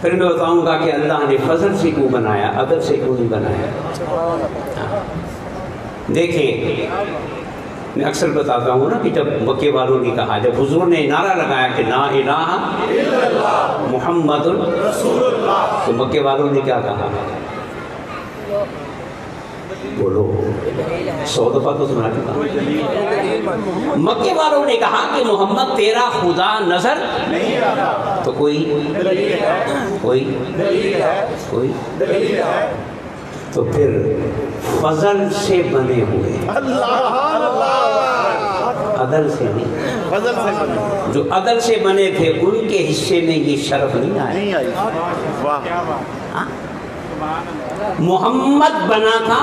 پھر میں بتاؤں گا کہ اللہ نے فضل سے کیوں بنایا، عدل سے کیوں نہیں بنایا۔ دیکھیں میں اکثر بتاتا ہوں نا کہ جب مکے والوں نے کہا، جب حضور نے نعرہ لگایا کہ لا الہ الا اللہ محمد رسول اللہ، تو مکے والوں نے کیا کہا؟ بولو 100 دفعہ تو سنا چکا۔ مکے والوں نے کہا کہ محمد تیرا خدا نظر نہیں آتا، تو کوئی تو پھر فضل سے بنے ہوئے، عدل سے نہیں، جو عدل سے بنے تھے ان کے حصے میں یہ شرف نہیں آیا۔ محمد بنا تھا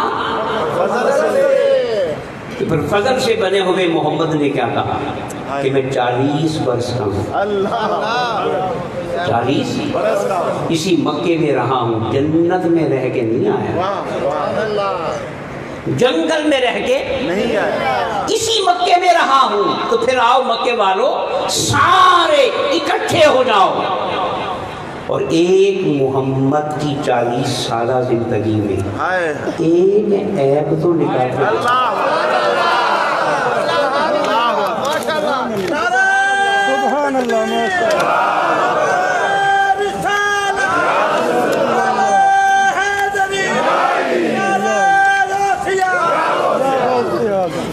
تو پھر فضل سے بنے ہوئے محمد نے کیا کہا کہ میں 40 برس کا ہوں، 40 اسی مکے میں رہا ہوں، جنت میں رہ کے نہیں آیا، جنگل میں رہ کے نہیں آیا، اسی مکے میں رہا ہوں۔ تو پھر آؤ مکے والوں سارے اکٹھے ہو جاؤ اور ایک محمد کی 40 سالہ زندگی میں ایک عیب تو نکال دو۔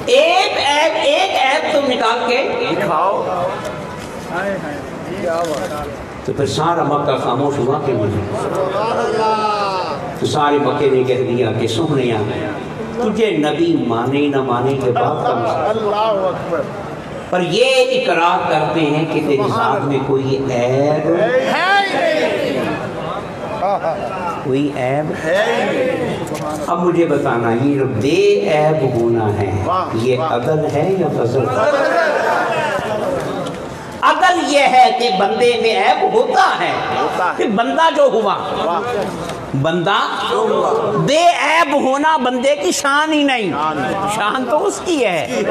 ایک عیب تو نکال کے دکھاؤ، تو پھر سارا مکہ خاموش ہوا کہ نہیں؟ تو سارے مکے نے کہہ دیا کہ سنیا تجھے نبی مانے نہ مانے کے بعد کا مسئلہ، پر یہ اقرار کرتے ہیں کہ تیری ذات میں کوئی عیب کوئی عیب ہے۔ اب مجھے بتانا یہ بے عیب ہونا ہے یہ عدل ہے یا فضل؟ عدل یہ ہے کہ بندے میں عیب ہوتا ہے، کہ بندہ جو ہوا بندہ بے عیب ہونا بندے کی شان ہی نہیں، شان تو اس کی ہے۔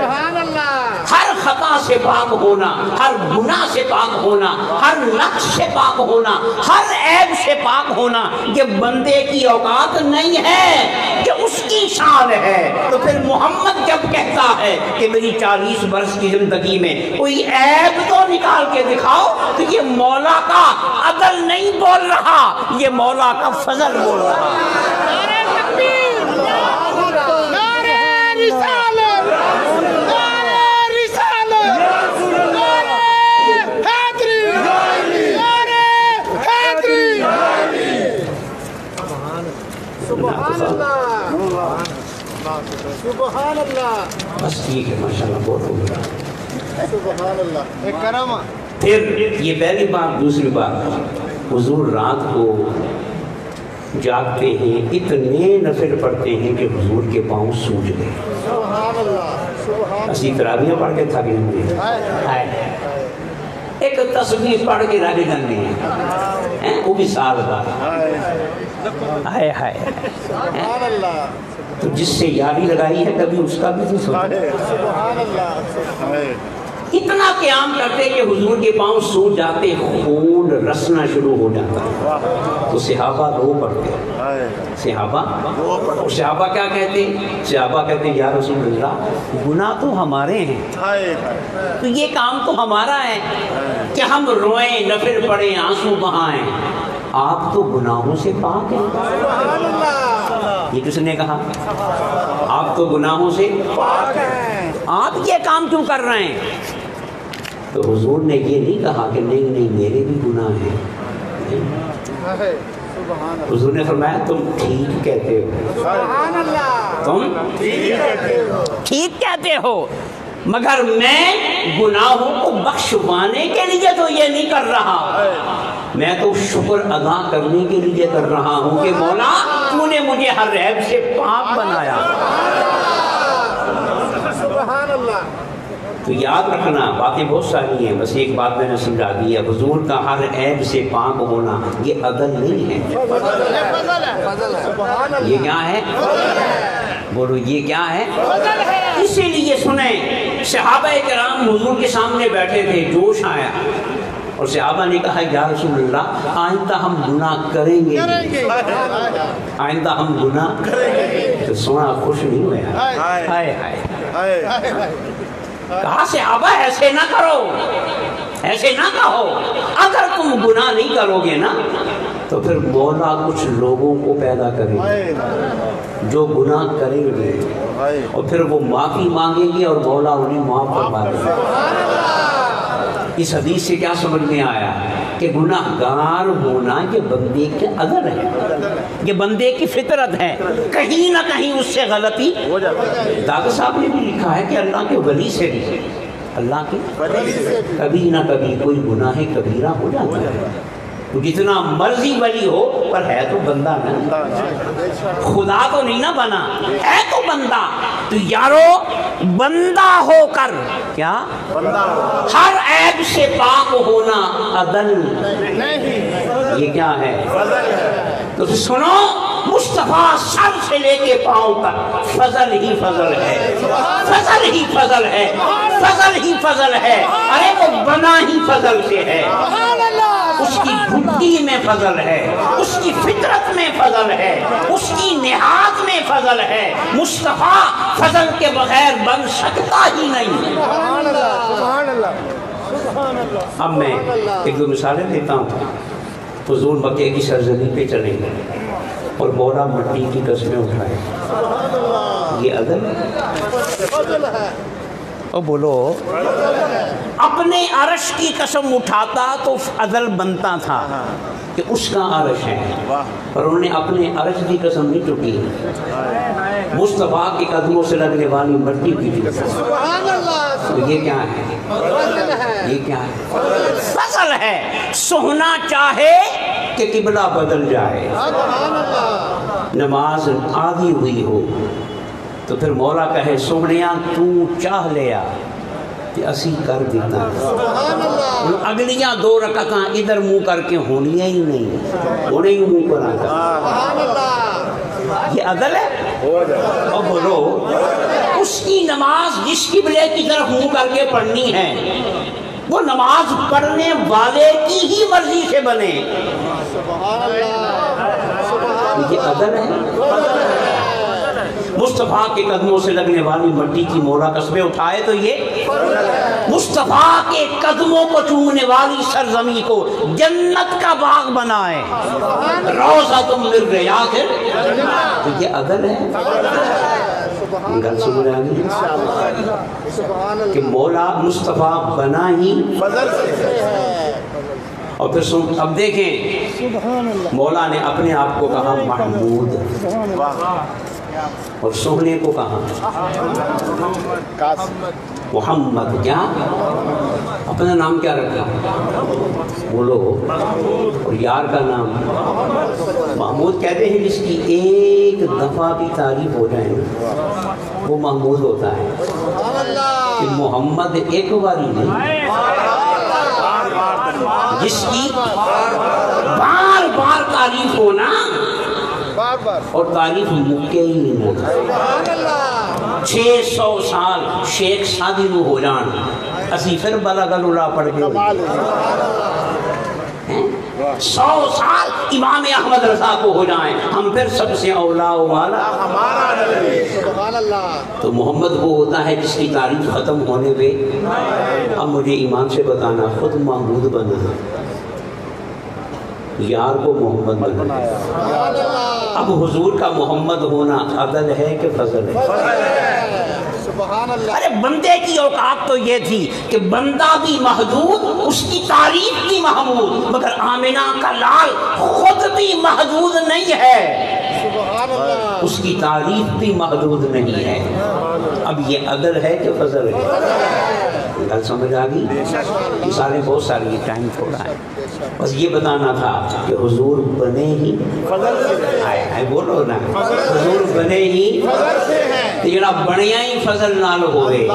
ہر خطا سے پاک ہونا، ہر گناہ سے پاک ہونا، ہر نقص سے پاک ہونا، ہر عیب سے پاک ہونا یہ بندے کی اوقات نہیں ہے، کہ اس کی شان ہے۔ تو پھر محمد جب کہتا ہے کہ میری 40 برس کی زندگی میں کوئی عیب تو نکال کے دکھاؤ، تو یہ مولا کا عدل نہیں بول رہا، یہ مولا کا فضل بول رہا۔ نعرہ تکبیر، نعرہ رسالت، نعرہ رسالت، نعرہ حیدری، نعرہ حیدری۔ سبحان اللہ، سبحان اللہ۔ بس ٹھیک ہے ماشاءاللہ، بہت ہو گیا۔ سبحان اللہ، ایک کرم۔ پھر یہ پہلی بات۔ دوسری بات، حضور رات کو جاگتے ہیں، اتنے نفل پڑھتے ہیں کہ حضور کے پاؤں سوج گئے۔ سبحان اللہ، اسی تراویح پڑھ کے تھک گئے، ایک تسبیح پڑھ کے راگے کرنے ہیں، وہ بھی سال بعد۔ ہائے ہائے، سبحان اللہ۔ تو جس سے یاری لگائی ہے کبھی اس کا بھی نہیں سوچا۔ سبحان اللہ۔ اتنا قیام کرتے کہ حضور کے پاؤں سو جاتے، خون رسنا شروع ہو جاتا، تو صحابہ رو پڑتے۔ صحابہ کیا کہتے؟ صحابہ کہتے یا رسول اللہ گناہ تو ہمارے ہیں، تو یہ کام تو ہمارا ہے کہ ہم روئیں، نفل پڑھیں، آنسو بہائیں، آپ تو گناہوں سے پاک ہیں۔ یہ کس نے کہا؟ آپ تو گناہوں سے پاک ہیں، آپ یہ کام کیوں کر رہے ہیں؟ تو حضور نے یہ نہیں کہا کہ نہیں نہیں میرے بھی گناہ ہیں، حضور نے فرمایا تم ٹھیک کہتے ہو، تم ٹھیک کہتے ہو، مگر میں گناہوں کو بخشوانے کے لیے تو یہ نہیں کر رہا، میں تو شکر ادا کرنے کے لیے کر رہا ہوں کہ مولا تو نے مجھے ہر عیب سے پاک بنایا۔ سبحان اللہ۔ تو یاد رکھنا، باتیں بہت ساری ہیں، بس ایک بات میں نے سمجھا دی ہے، حضور کا ہر عیب سے پاک ہونا یہ عدل نہیں ہے، یہ کیا ہے؟ بولو یہ کیا ہے؟ اسی لیے سنیں، صحابہ کرام حضور کے سامنے بیٹھے تھے، جوش آیا اور صحابہ نے کہا یا رسول اللہ آئندہ ہم گناہ کریں گے، آئندہ ہم گناہ کریں گے۔ تو سونا خوش نہیں ہوا، ہائے ہائے، کہا صحابہ ایسے نہ کرو، ایسے نہ کہو، اگر تم گناہ نہیں کرو گے نا تو پھر مولا کچھ لوگوں کو پیدا کریں گے جو گناہ کریں گے، اور پھر وہ معافی مانگیں گے اور مولا انہیں معاف فرما دے گا۔ اس حدیث سے کیا سمجھ میں آیا کہ گناہ گار ہونا یہ بندے کے عدل ہے، یہ بندے کی فطرت ہے، کہیں نہ کہیں اس سے غلطی ہو جاتی ہے۔ داغ صاحب نے بھی لکھا ہے کہ اللہ کے ولی سے بھی، اللہ کے ولی سے کبھی نہ کبھی کوئی گناہ کبیرہ ہو جاتا ہے، جتنا مرضی ولی ہو پر ہے تو بندہ نا، خدا تو نہیں نہ بنا، ہے تو بندہ۔ تو یارو بندہ ہو کر کیا ہر عیب سے پاک ہونا عدل یہ کیا ہے؟ تو سنو، مصطفیٰ سر سے لے کے پاؤں تک فضل ہی فضل ہے، فضل ہی فضل ہے، فضل ہی فضل ہے۔ ارے وہ بنا ہی فضل سے ہے، اس کی گھٹی میں فضل ہے، اس کی فطرت میں فضل ہے، اس کی نہاد میں فضل ہے۔ مصطفیٰ فضل کے بغیر بن سکتا ہی نہیں۔ اب میں ایک دو مثالیں دیتا ہوں۔ حضور مکے کی سرزمین پہ چلیں گے اور مولا مٹی کی قسمیں اٹھائے، یہ عدل ہے؟ اور بولو، اپنے عرش کی قسم اٹھاتا تو عدل بنتا تھا کہ اس کا عرش ہے، پر انہوں نے اپنے عرش کی قسم نہیں چکی، مصطفیٰ کے قدموں سے لگنے والی مٹی کی بھی۔ یہ کیا ہے؟ یہ کیا ہے؟ فضل ہے۔ سونا چاہے کہ قبلہ بدل جائے، نماز آدھی ہوئی ہو تو پھر مولا کہے سونیاں تو چاہ لیا کہ اسی کر دیتا، اگلیاں دو رکعتاں ادھر منہ کر کے ہونیاں ہی نہیں، ہونے ہی منہ پر آتا۔ یہ عدل ہے؟ اور بولو، اس کی نماز جس قبلے کی طرف منہ کر کے پڑھنی ہے وہ نماز پڑھنے والے کی ہی مرضی سے بنے، یہ عدل ہے؟ مصطفیٰ کے قدموں سے لگنے والی مٹی کی مولا قصبے اٹھائے تو یہ مصطفیٰ کے قدموں کو چومنے والی سرزمین کو جنت کا باغ بنائے، روضۃ من ریاض الجنہ، تو یہ عدل ہے؟ گل سمجھ آ گئی کہ مولا مصطفیٰ بنا ہی فضل سے۔ اور پھر اب دیکھیں، مولا نے اپنے آپ کو کہا محمود، اور سونے کو کہا محمد۔ کیا اپنا نام کیا رکھا؟ بولو، اور یار کا نام محمود کہتے ہیں، جس کی ایک دفعہ بھی تعریف ہو جائے نا وہ محمود ہوتا ہے، کہ محمد ایک باری نہیں، جس کی بار بار تعریف ہونا اور تعریف مکے ہی نہیں ہوتا۔ 600 سال شیخ سادی نو ہو جان، اسی پھر بلا گلولا پڑھ کے 100 سال امام احمد رضا کو ہو جائیں، ہم پھر سب سے اولا والا ہمارا نبی۔ تو محمد وہ ہوتا ہے جس کی تعریف ختم ہونے پہ اب مجھے ایمان سے بتانا خود محمود بنا، یار کو محمد بنا۔ اب حضور کا محمد ہونا عدل ہے کہ فضل ہے؟ ارے بندے کی اوقات تو یہ تھی کہ بندہ بھی محدود، اس کی تعریف بھی محمود، مگر آمنہ کا لال خود بھی محدود نہیں ہے، اس کی تعریف بھی محدود نہیں ہے۔ اب یہ عدل ہے کہ فضل ہے؟ گل سمجھ آ گئی؟ مثالیں بہت ساری، ٹائم تھوڑا ہے، بس یہ بتانا تھا کہ حضور بنے ہی آئے، بولو نا، حضور بنے ہی، جڑا بنیا ہی فضل نال ہوئے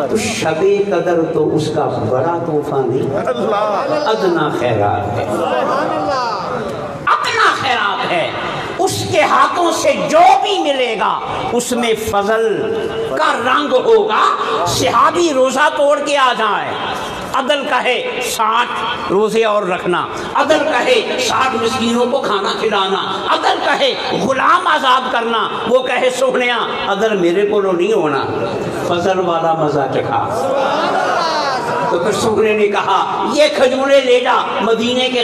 تو شب قدر تو اس کا بڑا تحفہ نہیں، ادنا خیرات ہے، ادنا خیرات ہے، اس کے ہاتھوں سے جو بھی ملے گا اس میں فضل کا رنگ ہوگا۔ صحابی روزہ توڑ کے آ جائے، عدل کا ہے 60 روزے اور رکھنا، عدل کا ہے 60 مسکینوں کو کھانا کھلانا، عدل کا ہے غلام آزاد کرنا، وہ کہے سونیا عدل میرے کو نہیں ہونا، فضل والا مزہ چکھا۔ تو پھر سونے نے کہا یہ کھجورے لے جا مدینے کے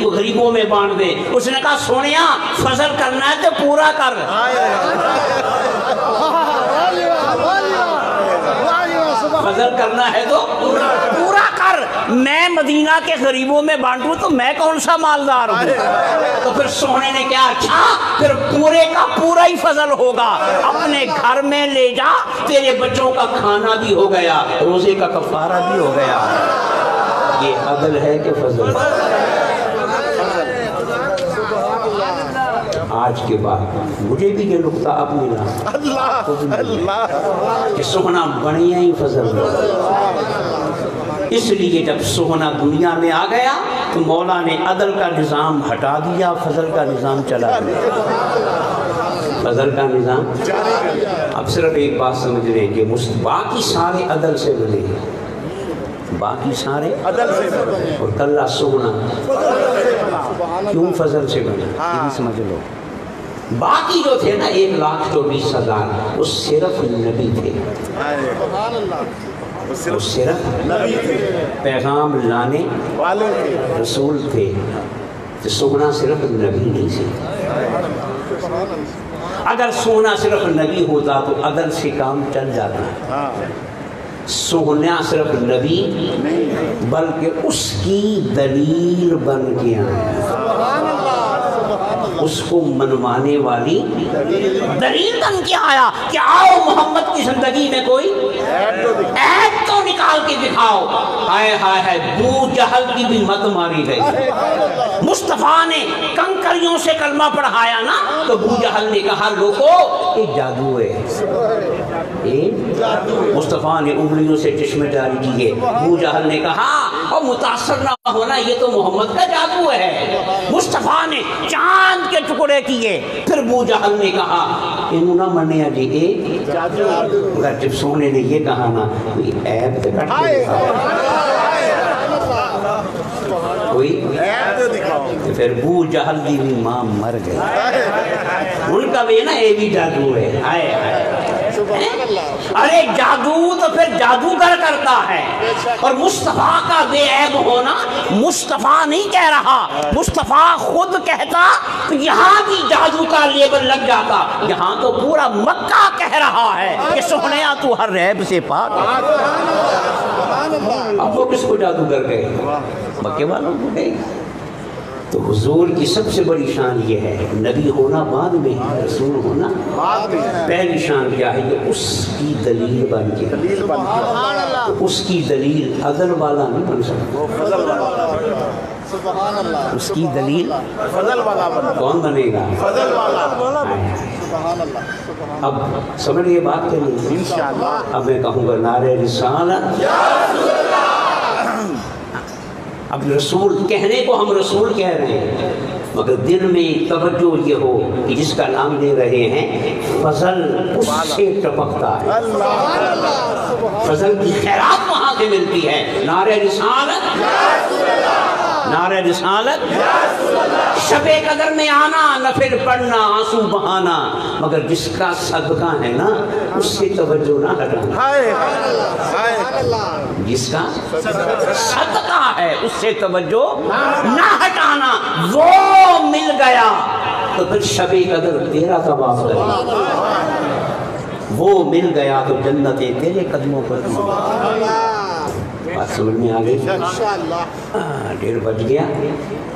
غریبوں میں بانٹ دے۔ اس نے کہا سونیا فضل کرنا ہے تو پورا کر، فضل کرنا ہے تو پورا کر، میں مدینہ کے غریبوں میں بانٹوں تو میں کون سا مالدار ہوں؟ تو پھر سونے نے کہا اچھا پھر پورے کا پورا ہی فضل ہوگا، اپنے گھر میں لے جا، تیرے بچوں کا کھانا بھی ہو گیا، روزے کا کفارہ بھی ہو گیا۔ یہ عدل ہے کہ فضل؟ آج کے بعد مجھے بھی یہ نقطہ اب ملا کہ سونا بڑھیا ہی فضل ہے۔ اس لیے جب سونا دنیا میں آ گیا تو مولا نے عدل کا نظام ہٹا دیا، فضل کا نظام چلا دیا، فضل کا نظام۔ اب صرف ایک بات سمجھ لیں کہ باقی سارے عدل سے بنے ہیں، باقی سارے عدل سے بنے، اور کلہ سونا کیوں فضل سے بنے یہ بھی سمجھ لو۔ باقی جو تھے نا 1,24,000 وہ صرف نبی تھے، وہ صرف پیغام لانے والے رسول تھے، تو سونا صرف نبی نہیں تھے۔ اگر سونا صرف نبی ہوتا تو عدل سے کام چل جاتا، سونا صرف نبی بلکہ اس کی دلیل بن کے آیا، اس کو منوانے والی دلیل بن کے آیا کہ آؤ محمد کی زندگی میں کوئی عیب تو نکال کے دکھاؤ۔ ہائے ہائے ہائے، بو جہل کی بھی مت ماری گئی۔ مصطفیٰ نے کنکریوں سے کلمہ پڑھایا نا تو بو جہل نے کہا لوگو یہ جادو ہے، مصطفیٰ نے انگلیوں سے چشمے جاری کیے، بو جہل نے کہا اور متاثر نہ ہونا یہ تو محمد کا جادو ہے۔ مصطفیٰ نے چاند کے ٹکڑے کیے، پھر بو جہل نے کہا انہوں نہ منیا جی اے جادو، مگر جب سونے نے یہ کہا نا کوئی عیب تو کٹ کے کوئی تو پھر بو جہل دی بھی ماں مر گئی، ان کا بھی نا یہ بھی جادو ہے۔ آئے ارے جادو تو پھر جادوگر کرتا ہے، اور مصطفیٰ کا بے عیب ہونا مصطفیٰ نہیں کہہ رہا، مصطفیٰ خود کہتا تو یہاں بھی جادو کا لیبل لگ جاتا، یہاں تو پورا مکہ کہہ رہا ہے کہ سہنیا تو ہر عیب سے پاک۔ اب وہ کس کو جادوگر گئے؟ مکے والوں کو گئے۔ تو حضور کی سب سے بڑی شان یہ ہے، نبی ہونا بعد میں ہے، رسول ہونا پہلی شان کیا ہے کہ اس کی دلیل بن کے، اس کی دلیل عدل والا نہیں بن سکتا، اس کی دلیل فضل والا کون بنے گا؟ فضل والا۔ اب سمجھ یہ بات کہ نہیں؟ انشاءاللہ اب میں کہوں گا نعرہ رسالت۔ اب رسول کہنے کو ہم رسول کہہ رہے ہیں، مگر دل میں توجہ یہ ہو کہ جس کا نام لے رہے ہیں فضل اس سے ٹپکتا ہے، فضل کی خیرات وہاں سے ملتی ہے۔ نعرہ رسالت، نعرہ رسالت، شب قدر میں آنا، نفل پڑھنا، آنسو بہانا، مگر جس کا صدقہ ہے نا اس سے توجہ نہ ہٹانا، جس کا صدقہ ہے اس سے توجہ نہ ہٹانا، وہ مل گیا تو پھر شب قدر تیرا طواف کرے، وہ مل گیا تو جنتیں تیرے قدموں پر۔ بات سمجھ میں آ گئی؟ 1:30 بج گیا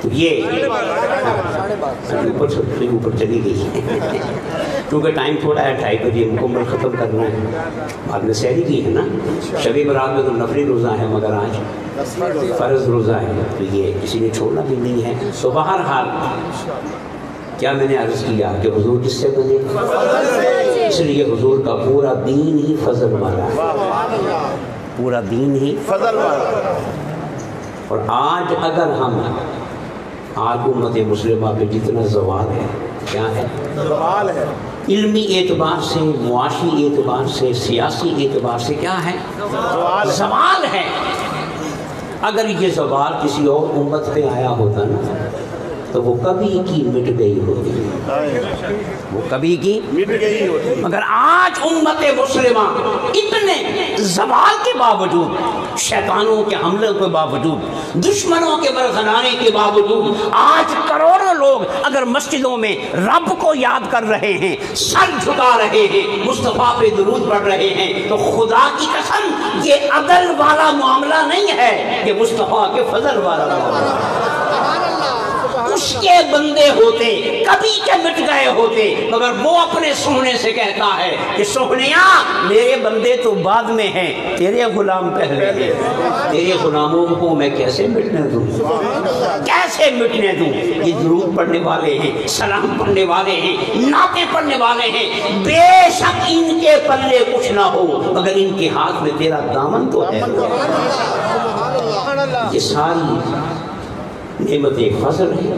تو یہ اوپر چلی گئی کیونکہ ٹائم تھوڑا ہے، 2:30 بجے مکمل ختم کرنا ہے۔ بعد میں سحری کی ہے نا، شب برات میں تو نفلی روزہ ہے مگر آج فرض روزہ ہے تو یہ کسی نے چھوڑنا بھی نہیں ہے۔ تو بہرحال کیا میں نے عرض کیا کہ حضور کس سے بنے؟ اس لیے حضور کا پورا دین ہی فضل والا ہے، پورا دین ہی فضل والا۔ اور آج اگر ہم آج امت مسلمہ پہ جتنا زوال ہے، کیا ہے؟ زوال ہے، علمی اعتبار سے، معاشی اعتبار سے، سیاسی اعتبار سے کیا ہے؟ زوال ہے۔ اگر یہ زوال کسی اور امت پہ آیا ہوتا نا تو وہ کبھی کی مٹ گئی ہوتی، وہ کبھی کی مٹ گئی ہوتی، مگر آج امت مسلمہ اتنے زوال کے باوجود، شیطانوں کے حملوں کے باوجود، دشمنوں کے برگزانے کے باوجود، آج کروڑوں لوگ اگر مسجدوں میں رب کو یاد کر رہے ہیں، سر جھکا رہے ہیں، مصطفیٰ پہ درود پڑھ رہے ہیں، تو خدا کی قسم یہ عدل والا معاملہ نہیں ہے، یہ مصطفیٰ کے فضل والا معاملہ ہے۔ اس کے بندے ہوتے کبھی کے مٹ گئے ہوتے، مگر وہ اپنے سونے سے کہتا ہے کہ سونیا میرے بندے تو بعد میں ہیں، تیرے غلام پہلے ہیں، تیرے غلاموں کو میں کیسے مٹنے دوں، کیسے مٹنے دوں؟ یہ درود پڑھنے والے ہیں، سلام پڑھنے والے ہیں، نعتیں پڑھنے والے ہیں، بے شک ان کے پلے کچھ نہ ہو مگر ان کے ہاتھ میں تیرا دامن تو ہے۔ یہ ساری نعمت ایک فضل ہے،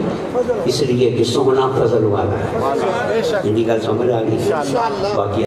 اس لیے کہ سونا فضل والا ہے۔ میری گل سمجھ آ گئی؟ باقی